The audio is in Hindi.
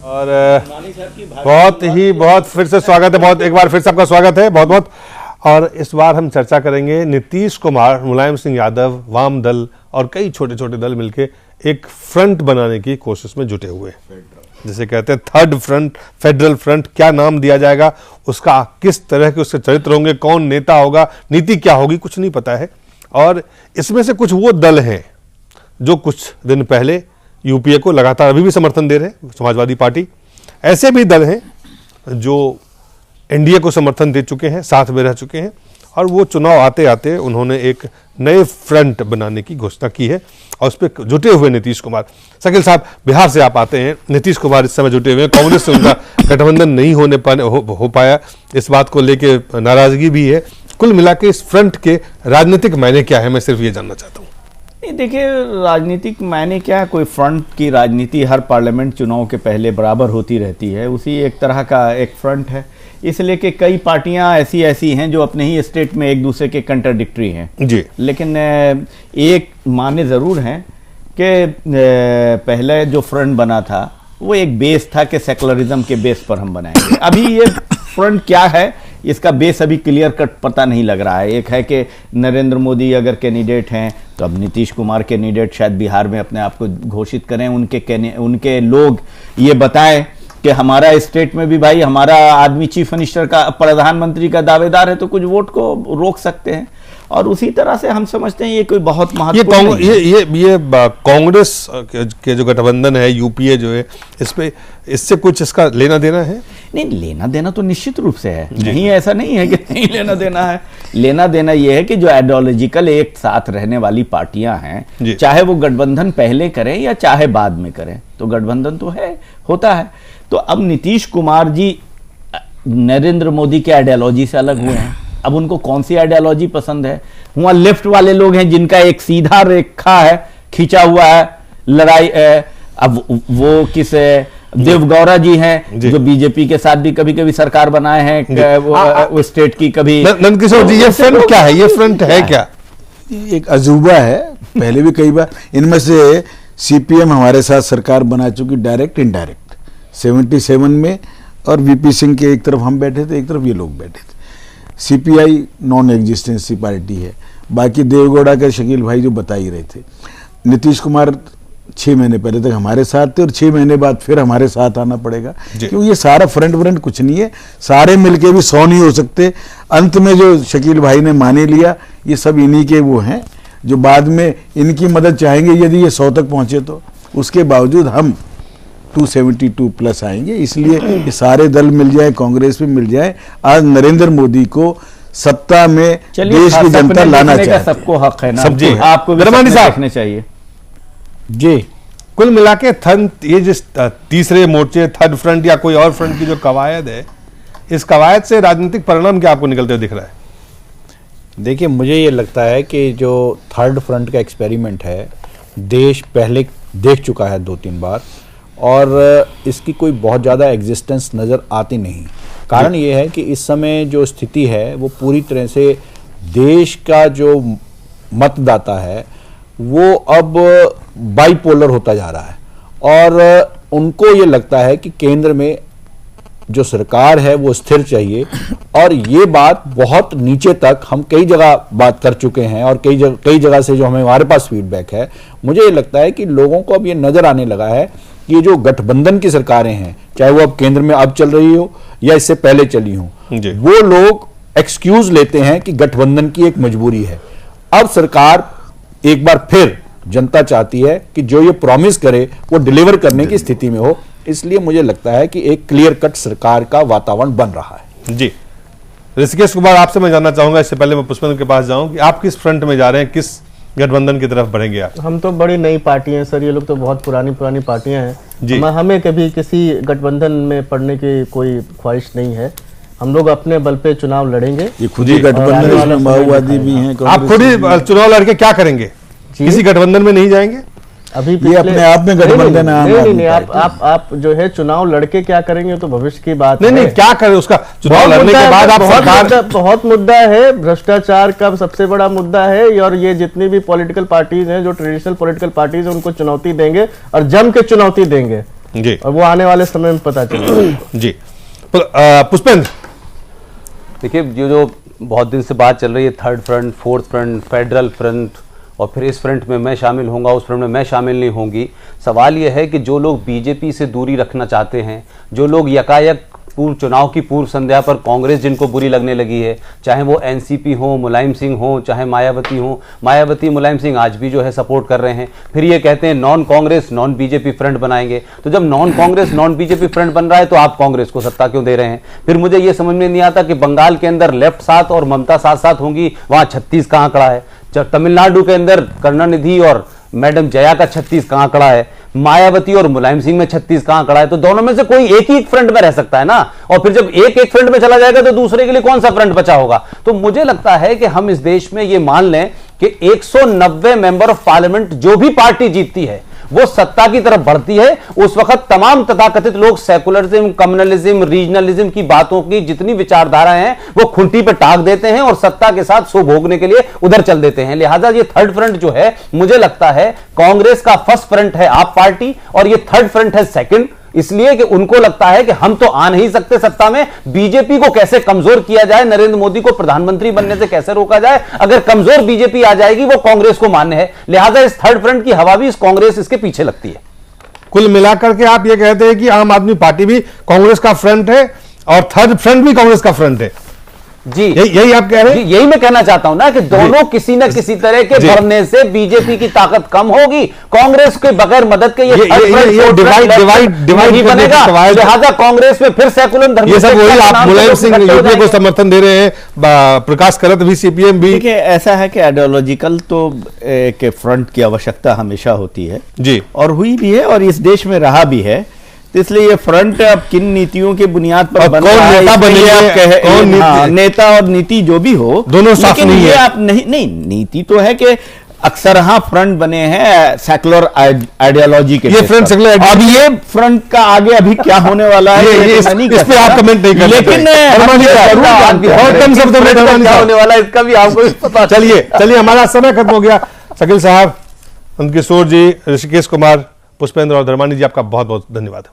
और बहुत फिर से स्वागत है, एक बार फिर से आपका स्वागत है बहुत। और इस बार हम चर्चा करेंगे नीतीश कुमार, मुलायम सिंह यादव, वाम दल और कई छोटे छोटे दल मिलके एक फ्रंट बनाने की कोशिश में जुटे हुए, जिसे कहते हैं थर्ड फ्रंट, फेडरल फ्रंट। क्या नाम दिया जाएगा, उसका किस तरह के उसके चरित्र होंगे, कौन नेता होगा, नीति क्या होगी, कुछ नहीं पता है। और इसमें से कुछ वो दल हैं जो कुछ दिन पहले यूपीए को लगातार अभी भी समर्थन दे रहे हैं, समाजवादी पार्टी। ऐसे भी दल हैं जो एनडीए को समर्थन दे चुके हैं, साथ में रह चुके हैं, और वो चुनाव आते आते उन्होंने एक नए फ्रंट बनाने की घोषणा की है और उस पर जुटे हुए नीतीश कुमार। शकील साहब, बिहार से आप आते हैं, नीतीश कुमार इस समय जुटे हुए हैं, कांग्रेस से उनका गठबंधन नहीं हो पाया, इस बात को लेके नाराजगी भी है। कुल मिला के इस फ्रंट के राजनीतिक मायने क्या है, मैं सिर्फ ये जानना चाहता हूँ। नहीं, देखिए, राजनीतिक मायने क्या है, कोई फ्रंट की राजनीति हर पार्लियामेंट चुनाव के पहले बराबर होती रहती है, उसी एक तरह का एक फ्रंट है। इसलिए कि कई पार्टियां ऐसी हैं जो अपने ही स्टेट में एक दूसरे के कंट्राडिक्टरी हैं जी, लेकिन एक माने ज़रूर हैं कि पहले जो फ्रंट बना था वो एक बेस था कि सेकुलरिज्म के बेस पर हम बनाएंगे। अभी ये फ्रंट क्या है, इसका बेस अभी क्लियर कट पता नहीं लग रहा है। एक है कि नरेंद्र मोदी अगर कैंडिडेट हैं तो अब नीतीश कुमार कैंडिडेट शायद बिहार में अपने आप को घोषित करें, उनके लोग ये बताएं कि हमारा स्टेट में भी भाई हमारा आदमी चीफ मिनिस्टर का, प्रधानमंत्री का दावेदार है, तो कुछ वोट को रोक सकते हैं। और उसी तरह से हम समझते हैं ये कोई बहुत महत्वपूर्ण ये कांग्रेस के जो गठबंधन है, यूपीए जो है, इससे कुछ इसका लेना देना है? नहीं, लेना देना तो निश्चित रूप से है, नहीं ऐसा नहीं है कि नहीं लेना देना है। लेना देना ये है कि जो आइडियोलॉजिकल एक साथ रहने वाली पार्टियां हैं, चाहे वो गठबंधन पहले करें या चाहे बाद में करें, तो गठबंधन तो है, होता है। तो अब नीतीश कुमार जी नरेंद्र मोदी के आइडियोलॉजी से अलग हुए हैं। अब उनको कौन सी आइडियोलॉजी पसंद है? वहां लेफ्ट वाले लोग हैं जिनका एक सीधा रेखा है, खींचा हुआ है लड़ाई। अब वो किस देवगौड़ा जी हैं जो बीजेपी के साथ भी कभी कभी सरकार बनाए हैं, वो स्टेट की कभी। नंदकिशोर जी, ये फ्रंट क्या है? ये फ्रंट है क्या? एक अजूबा है, पहले भी कई बार। इनमें से सीपीएम हमारे साथ सरकार बना चुकी, डायरेक्ट इनडायरेक्ट, 77 में, और वीपी सिंह के एक तरफ हम बैठे थे, एक तरफ ये लोग बैठे थे। सीपीआई नॉन एग्जिस्टेंसी पार्टी है। बाकी देवगौड़ा के शकील भाई जो बता ही रहे थे। नीतीश कुमार 6 महीने पहले तक हमारे साथ थे और 6 महीने बाद फिर हमारे साथ आना पड़ेगा, क्योंकि ये सारा फ्रंट कुछ नहीं है, सारे मिलके भी 100 नहीं हो सकते। अंत में जो शकील भाई ने माने लिया, ये सब इन्हीं के वो हैं जो बाद में इनकी मदद चाहेंगे यदि ये 100 तक पहुंचे तो। उसके बावजूद हम 272 प्लस आएंगे, इसलिए ये सारे दल मिल जाए, कांग्रेस भी मिल जाए, आज नरेंद्र मोदी को सत्ता में देश की जनता लाना चाहिए। सबको हक है ना, आपको देखना चाहिए जी। कुल मिला के ये जिस तीसरे मोर्चे, थर्ड फ्रंट या कोई और फ्रंट की जो कवायद है, इस कवायद से राजनीतिक परिणाम क्या आपको निकलते हुए दिख रहा है? देखिए, मुझे ये लगता है कि जो थर्ड फ्रंट का एक्सपेरिमेंट है, देश पहले देख चुका है 2-3 बार, और इसकी कोई बहुत ज़्यादा एग्जिस्टेंस नज़र आती नहीं। कारण ये है कि इस समय जो स्थिति है वो पूरी तरह से देश का जो मतदाता है वो अब बाइपोलर होता जा रहा है, और उनको ये लगता है कि केंद्र में जो सरकार है वो स्थिर चाहिए। और ये बात बहुत नीचे तक हम कई जगह बात कर चुके हैं, और कई जगह से जो हमारे पास फीडबैक है, मुझे ये लगता है कि लोगों को अब ये नज़र आने लगा है कि ये जो गठबंधन की सरकारें हैं, चाहे वो अब केंद्र में अब चल रही हो या इससे पहले चली हो, वो लोग एक्सक्यूज लेते हैं कि गठबंधन की एक मजबूरी है। अब सरकार एक बार फिर जनता चाहती है कि जो ये प्रॉमिस करे वो डिलीवर करने की स्थिति में हो, इसलिए मुझे लगता है कि एक क्लियर कट सरकार का वातावरण बन रहा है। जी, ऋषिकेश कुमार, आपसे मैं जानना चाहूंगा, इससे पहले मैं पुष्पेंद्र के पास जाऊं, कि आप किस फ्रंट में जा रहे हैं, किस गठबंधन की तरफ बढ़ेंगे आप? हम तो बड़ी नई पार्टी हैं सर, ये लोग तो बहुत पुरानी पार्टियां हैं। हमें कभी किसी गठबंधन में पड़ने की कोई ख्वाहिश नहीं है। हम लोग अपने बल पे चुनाव लड़ेंगे। ये खुद ही गठबंधन, माओवादी भी हैं। आप खुद ही चुनाव लड़के क्या करेंगे? किसी गठबंधन में नहीं जाएंगे? अभी ये अपने आप में गठबंधन है। नहीं, आप जो है चुनाव लड़के क्या करेंगे तो भविष्य की बात नहीं, क्या करें उसका चुनाव लड़ने के बाद आप सरकार। बहुत मुद्दा है, भ्रष्टाचार का सबसे बड़ा मुद्दा है, और ये जितनी भी पॉलिटिकल पार्टीज हैं, जो ट्रेडिशनल पॉलिटिकल पार्टीज हैं, उनको चुनौती देंगे और जम के चुनौती देंगे। जी। और वो आने वाले समय में पता चलेगा। जी। पुष्पेंद्र, देखिए जो बहुत दिन से बात चल रही है, third front, fourth front, federal front, और फिर इस फ्रंट में मैं शामिल होऊंगा, उस फ्रंट में मैं शामिल नहीं होंगी। सवाल यह है कि जो लोग बीजेपी से दूरी रखना चाहते हैं, जो लोग यकायक पूर्व चुनाव की पूर्व संध्या पर कांग्रेस जिनको बुरी लगने लगी है, चाहे वो एनसीपी हो, मुलायम सिंह हो, चाहे मायावती हो, मायावती मुलायम सिंह आज भी जो है सपोर्ट कर रहे हैं, फिर ये कहते हैं non Congress non BJP front बनाएंगे। तो जब non Congress non BJP front बन रहा है तो आप कांग्रेस को सत्ता क्यों दे रहे हैं? फिर मुझे ये समझ में नहीं आता कि बंगाल के अंदर लेफ्ट साथ और ममता साथ साथ होंगी, वहां 36 का आंकड़ा है। तमिलनाडु के अंदर करुणानिधि और मैडम जया का 36 का आंकड़ा है, मायावती और मुलायम सिंह में 36 का आंकड़ा है। तो दोनों में से कोई एक ही फ्रंट में रह सकता है ना, और फिर जब एक एक फ्रंट में चला जाएगा तो दूसरे के लिए कौन सा फ्रंट बचा होगा? तो मुझे लगता है कि हम इस देश में ये मान लें कि 190 मेंबर ऑफ पार्लियामेंट जो भी पार्टी जीतती है वो सत्ता की तरफ बढ़ती है, उस वक्त तमाम तथाकथित लोग सेकुलरिज्म, कम्युनलिज्म, रीजनलिज्म की बातों की जितनी विचारधारा हैं वो खुंटी पे टाक देते हैं और सत्ता के साथ सो भोगने के लिए उधर चल देते हैं। लिहाजा ये थर्ड फ्रंट जो है, मुझे लगता है कांग्रेस का फर्स्ट फ्रंट है आप पार्टी और ये थर्ड फ्रंट है सेकंड, इसलिए कि उनको लगता है कि हम तो आ नहीं सकते सत्ता में, बीजेपी को कैसे कमजोर किया जाए, नरेंद्र मोदी को प्रधानमंत्री बनने से कैसे रोका जाए। अगर कमजोर बीजेपी आ जाएगी वो कांग्रेस को मान्य है, लिहाजा इस थर्ड फ्रंट की हवा भी इस कांग्रेस इसके पीछे लगती है। कुल मिलाकर के आप ये कहते हैं कि आम आदमी पार्टी भी कांग्रेस का फ्रंट है और थर्ड फ्रंट भी कांग्रेस का फ्रंट है? जी यही आप कह रहे हैं? यही मैं कहना चाहता हूं ना कि दोनों किसी न किसी तरह के बढ़ने से बीजेपी की ताकत कम होगी, कांग्रेस के बगैर मदद के ये डिवाइड बनेगा। लिहाजा कांग्रेस में फिर सेकुलर धर्म, ये सब वही आप मुलायम सिंह यूपीए को समर्थन दे रहे हैं, प्रकाश करत भी, सीपीएम भी। देखिए ऐसा है कि आइडियोलॉजिकल तो एक फ्रंट की आवश्यकता हमेशा होती है जी, और हुई भी है और इस देश में रहा भी है। तो इसलिए ये फ्रंट अब किन नीतियों की बुनियाद पर बन रहा है, नेता बनेंगे, नेता और नीति जो भी हो, दोनों साफ नहीं है। आप नहीं, नीति तो है कि अक्सर हाँ फ्रंट बने हैं सेकुलर आइडियोलॉजी के, ये फ्रंट सेकुलर, अब ये फ्रंट का आगे अभी क्या होने वाला है इस पे आप कमेंट नहीं कर सकते, लेकिन और कम शब्दों में क्या होने वाला है इसका भी आपको पता। चलिए हमारा समय खत्म हो गया। शकील साहब, उनकिशोर जी, ऋषिकेश कुमार, पुष्पेंद्र और धर्मानी जी, आपका बहुत बहुत धन्यवाद।